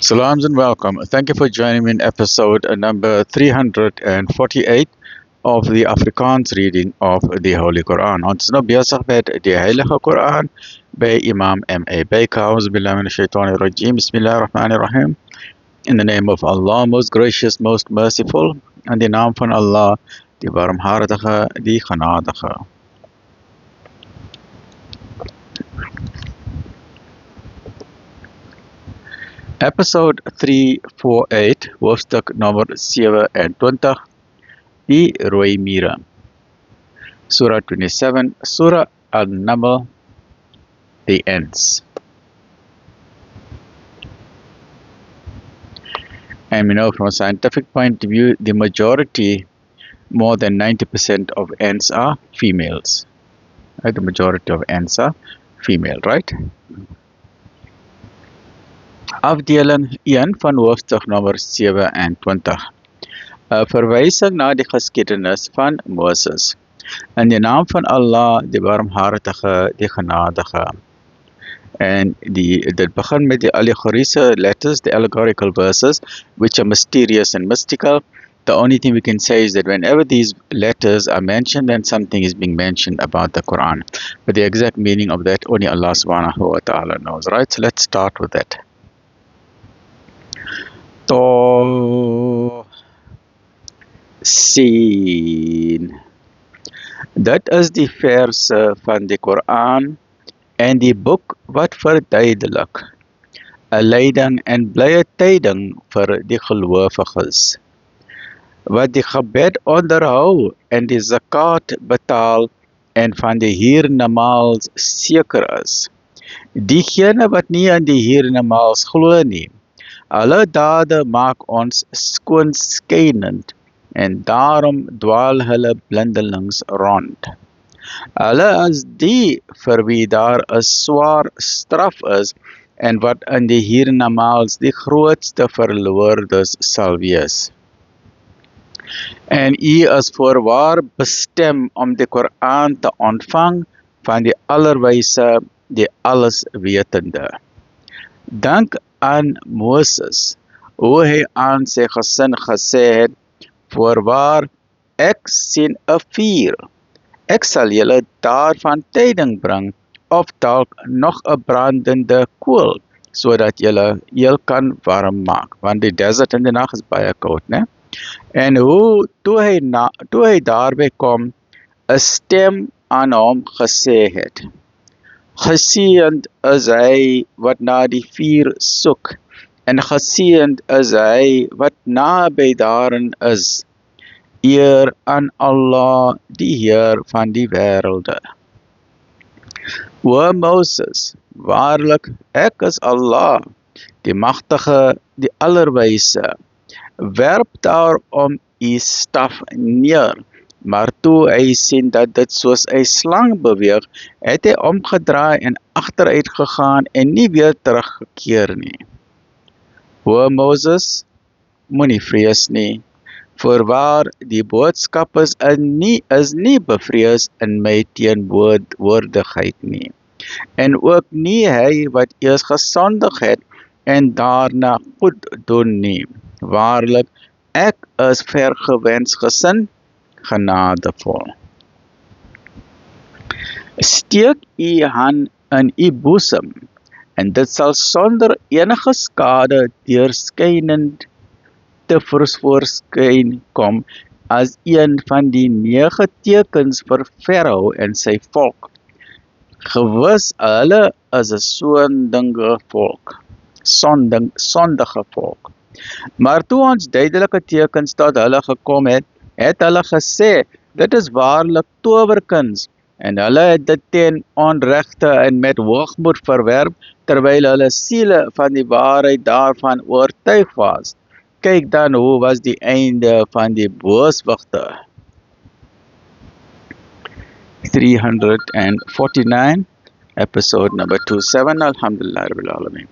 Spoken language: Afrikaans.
Salams and welcome. Thank you for joining me in episode number 348 of the Afrikaans reading of the Holy Quran. Ons is nou besig met die Heilige Quran by Imam M.A. Baker. Auzubillahi minash shaitanir rajim. Bismillahirrahmanirrahim. In the name of Allah, most gracious, most merciful, in die naam van Allah, die barmhartige, die genadige. Episode 348, hoofstuk nummer 27, die rooi mure. Surah 27, Surah Al-Naml, the ants. And we know from a scientific point of view, the majority, more than 90% of ants are females. Right? The majority of ants are female, right? Afdeling 1 van hoofstuk nummer 27. 'n Verwysing na die geskiedenis van Moses. In die naam van Allah, die barmhartige, die genadige. En dit begin met die allegoriese letters, the allegorical verses, which are mysterious and mystical. The only thing we can say is that whenever these letters are mentioned, then something is being mentioned about the Quran. But the exact meaning of that, only Allah subhanahu wa ta'ala knows, right? So let's start with that. Sien. Dit is die verse van die Koran en die boek wat verduidelik 'n leiding en blye tyding vir die gelowiges, wat die gebed onderhou en die zakat betaal en van die hiernamaals seker is. Diegene wat nie aan die hiernamaals glo nie, alle dade maak ons skoonskynend en daarom dwaal hulle blindelings rond. Hulle is die vir wie daar 'n swaar straf is en wat in die hiernamaals die grootste verloordes sal wees. En u is voorwaar bestem om die Koran te ontvang van die allerwyse, die alleswetende. Dink aan Moses, hoe hy aan sy gesin gesê het, voorwaar, ek sien 'n vuur. Ek sal julle daarvan tyding bring, of dalk nog 'n brandende kool, sodat julle heel kan warm maak, want die desert in die nag is baie koud, né? En toe hy daarby kom, 'n stem aan hom gesê het, geseënd is hy wat na die vuur soek, en geseënd is hy wat naby daarin is. Eer aan Allah, die Heer van die wêrelde. O Moses, waarlik, ek is Allah, die magtige, die allerwyse. Werp daarom u staf neer. Maar toe hy sien dat dit soos 'n slang beweeg, het hy omgedraai en agteruit gegaan en nie weer teruggekeer nie. O Moses, moenie vrees nie, voorwaar die boodskappers is nie bevrees in my teenwoordigheid nie, en ook nie hy wat eers gesondig het en daarna goed doen nie. Waarlik, ek is vergewensgesind, genadevol. Steek u hand in u boesem, en dit sal sonder enige skade deurskynend te voorskyn kom as een van die 9 tekens vir Farao en sy volk. Gewis, hulle is 'n sondige volk. Maar toe ons duidelike tekens tot hulle gekom het, het hulle gesê, dit is waarlik towerkuns, en hulle het dit teen onregte en met hoogmoed verwerp, terwyl hulle siele van die waarheid daarvan oortuig was. Kyk dan hoe was die einde van die booswigte. 349, episode number 27, Alhamdulillah Rabbil Alameen.